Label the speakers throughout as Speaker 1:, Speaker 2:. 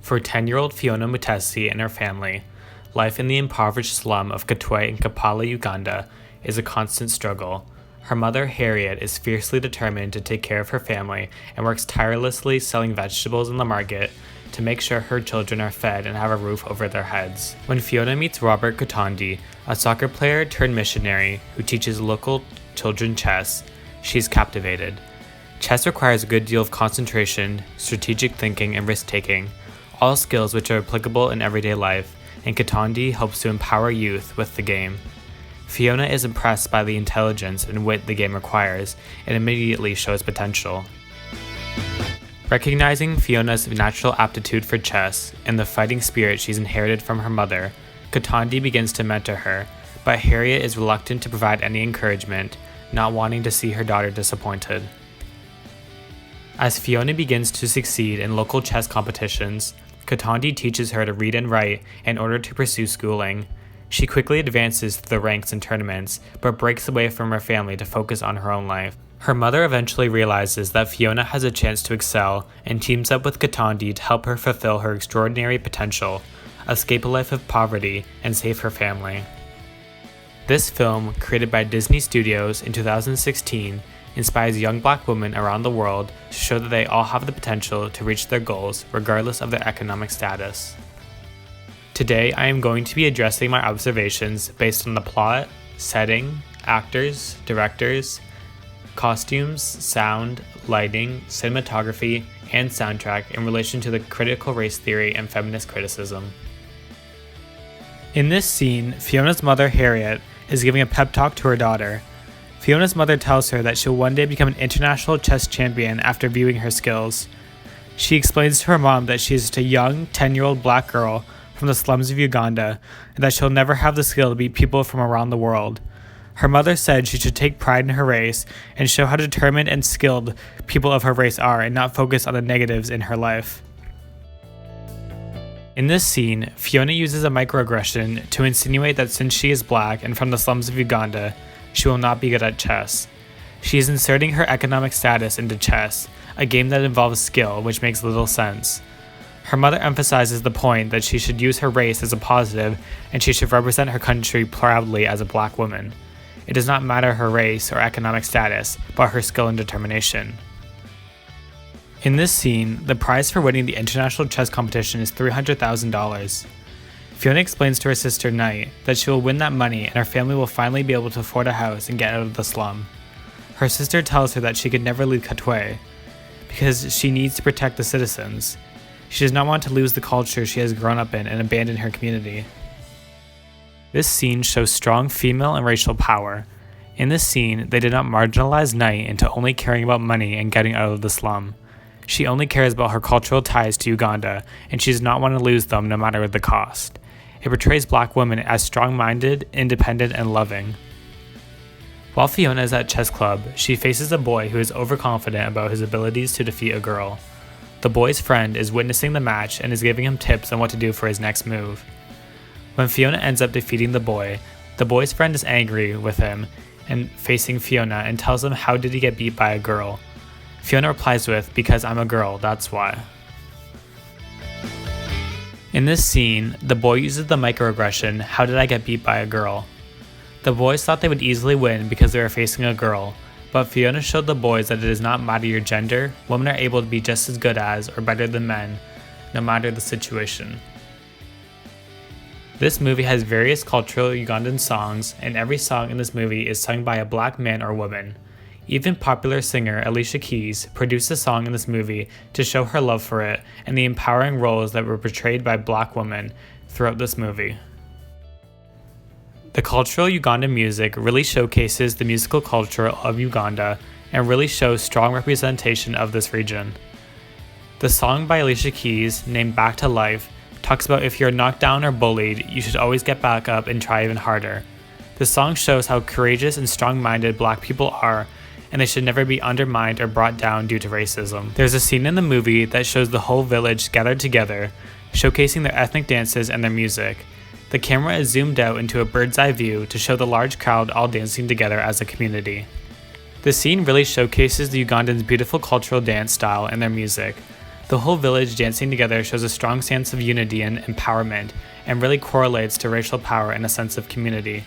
Speaker 1: For 10-year-old Fiona Mutesi and her family, life in the impoverished slum of Katwe in Kampala, Uganda, is a constant struggle. Her mother, Harriet, is fiercely determined to take care of her family and works tirelessly selling vegetables in the market to make sure her children are fed and have a roof over their heads. When Fiona meets Robert Katandi, a soccer player turned missionary who teaches local children chess, she's captivated. Chess requires a good deal of concentration, strategic thinking, and risk-taking, all skills which are applicable in everyday life, and Katandi helps to empower youth with the game. Fiona is impressed by the intelligence and wit the game requires, and immediately shows potential. Recognizing Fiona's natural aptitude for chess and the fighting spirit she's inherited from her mother, Katandi begins to mentor her, but Harriet is reluctant to provide any encouragement, not wanting to see her daughter disappointed. As Fiona begins to succeed in local chess competitions, Katandi teaches her to read and write in order to pursue schooling. She quickly advances through the ranks in tournaments, but breaks away from her family to focus on her own life. Her mother eventually realizes that Fiona has a chance to excel and teams up with Katandi to help her fulfill her extraordinary potential, escape a life of poverty, and save her family. This film, created by Disney Studios in 2016, inspires young Black women around the world to show that they all have the potential to reach their goals regardless of their economic status. Today, I am going to be addressing my observations based on the plot, setting, actors, directors, costumes, sound, lighting, cinematography, and soundtrack in relation to the critical race theory and feminist criticism. In this scene, Fiona's mother, Harriet, is giving a pep talk to her daughter. Fiona's mother tells her that she'll one day become an international chess champion after viewing her skills. She explains to her mom that she is just a young, 10-year-old Black girl from the slums of Uganda, and that she'll never have the skill to beat people from around the world. Her mother said she should take pride in her race and show how determined and skilled people of her race are and not focus on the negatives in her life. In this scene, Fiona uses a microaggression to insinuate that since she is Black and from the slums of Uganda, she will not be good at chess. She is inserting her economic status into chess, a game that involves skill, which makes little sense. Her mother emphasizes the point that she should use her race as a positive and she should represent her country proudly as a Black woman. It does not matter her race or economic status, but her skill and determination. In this scene, the prize for winning the international chess competition is $300,000. Fiona explains to her sister Knight that she will win that money and her family will finally be able to afford a house and get out of the slum. Her sister tells her that she could never leave Katwe because she needs to protect the citizens. She does not want to lose the culture she has grown up in and abandon her community. This scene shows strong female and racial power. In this scene, they did not marginalize Knight into only caring about money and getting out of the slum. She only cares about her cultural ties to Uganda, and she does not want to lose them no matter the cost. It portrays Black women as strong-minded, independent, and loving. While Fiona is at chess club, she faces a boy who is overconfident about his abilities to defeat a girl. The boy's friend is witnessing the match and is giving him tips on what to do for his next move. When Fiona ends up defeating the boy's friend is angry with him and facing Fiona and tells him how did he get beat by a girl. Fiona replies with, "Because I'm a girl, that's why." In this scene, the boy uses the microaggression, "How did I get beat by a girl?" The boys thought they would easily win because they were facing a girl, but Fiona showed the boys that it does not matter your gender, women are able to be just as good as or better than men, no matter the situation. This movie has various cultural Ugandan songs, and every song in this movie is sung by a Black man or woman. Even popular singer Alicia Keys produced a song in this movie to show her love for it and the empowering roles that were portrayed by Black women throughout this movie. The cultural Ugandan music really showcases the musical culture of Uganda and really shows strong representation of this region. The song by Alicia Keys, named Back to Life, talks about if you're knocked down or bullied, you should always get back up and try even harder. The song shows how courageous and strong-minded Black people are, and they should never be undermined or brought down due to racism. There's a scene in the movie that shows the whole village gathered together, showcasing their ethnic dances and their music. The camera is zoomed out into a bird's eye view to show the large crowd all dancing together as a community. The scene really showcases the Ugandans' beautiful cultural dance style and their music. The whole village dancing together shows a strong sense of unity and empowerment, and really correlates to racial power and a sense of community.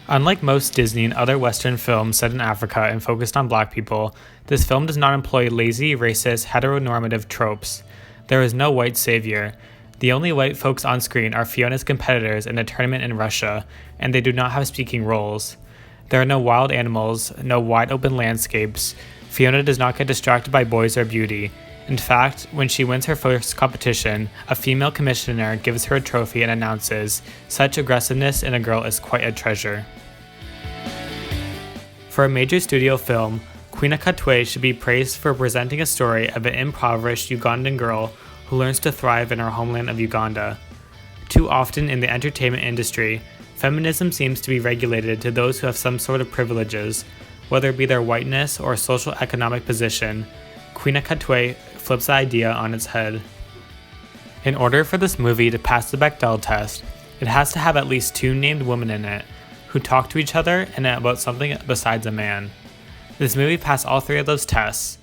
Speaker 1: Unlike most Disney and other Western films set in Africa and focused on black people, this film does not employ lazy, racist, heteronormative tropes. There is no white savior. The only white folks on screen are Fiona's competitors in a tournament in Russia, and they do not have speaking roles. There are no wild animals, no wide open landscapes. Fiona does not get distracted by boys or beauty. In fact, when she wins her first competition, a female commissioner gives her a trophy and announces, "Such aggressiveness in a girl is quite a treasure." For a major studio film, Queen Akatwe should be praised for presenting a story of an impoverished Ugandan girl who learns to thrive in her homeland of Uganda. Too often in the entertainment industry, feminism seems to be regulated to those who have some sort of privileges, whether it be their whiteness or social economic position. Queen Akatwe flips the idea on its head. In order for this movie to pass the Bechdel test, it has to have at least 2 named women in it, who talk to each other and about something besides a man. This movie passed all 3 of those tests.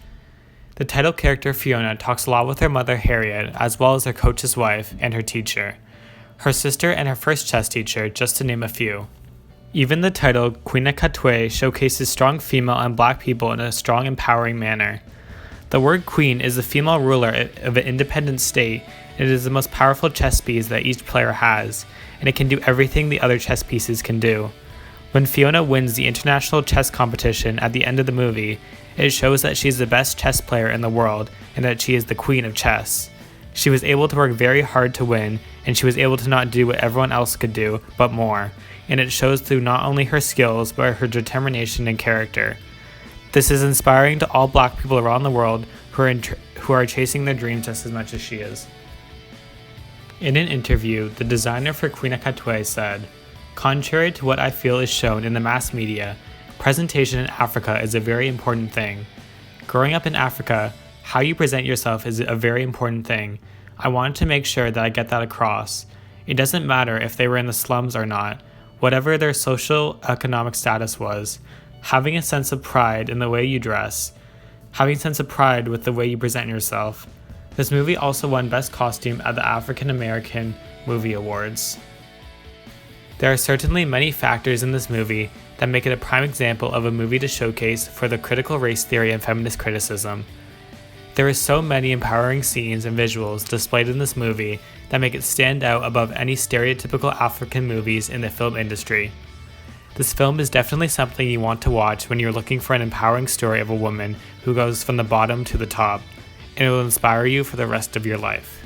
Speaker 1: The title character Fiona talks a lot with her mother Harriet, as well as her coach's wife and her teacher, her sister and her first chess teacher, just to name a few. Even the title Queen Akatwe showcases strong female and black people in a strong, empowering manner. The word queen is the female ruler of an independent state, and it is the most powerful chess piece that each player has, and it can do everything the other chess pieces can do. When Fiona wins the international chess competition at the end of the movie, it shows that she is the best chess player in the world and that she is the queen of chess. She was able to work very hard to win, and she was able to not do what everyone else could do, but more, and it shows through not only her skills, but her determination and character. This is inspiring to all black people around the world who are chasing their dreams just as much as she is. In an interview, the designer for Queen Akatwe said, "Contrary to what I feel is shown in the mass media, presentation in Africa is a very important thing. Growing up in Africa, how you present yourself is a very important thing. I wanted to make sure that I get that across. It doesn't matter if they were in the slums or not, whatever their social economic status was. Having a sense of pride in the way you dress, having a sense of pride with the way you present yourself." This movie also won Best Costume at the African American Movie Awards. There are certainly many factors in this movie that make it a prime example of a movie to showcase for the critical race theory and feminist criticism. There are so many empowering scenes and visuals displayed in this movie that make it stand out above any stereotypical African movies in the film industry. This film is definitely something you want to watch when you're looking for an empowering story of a woman who goes from the bottom to the top, and it will inspire you for the rest of your life.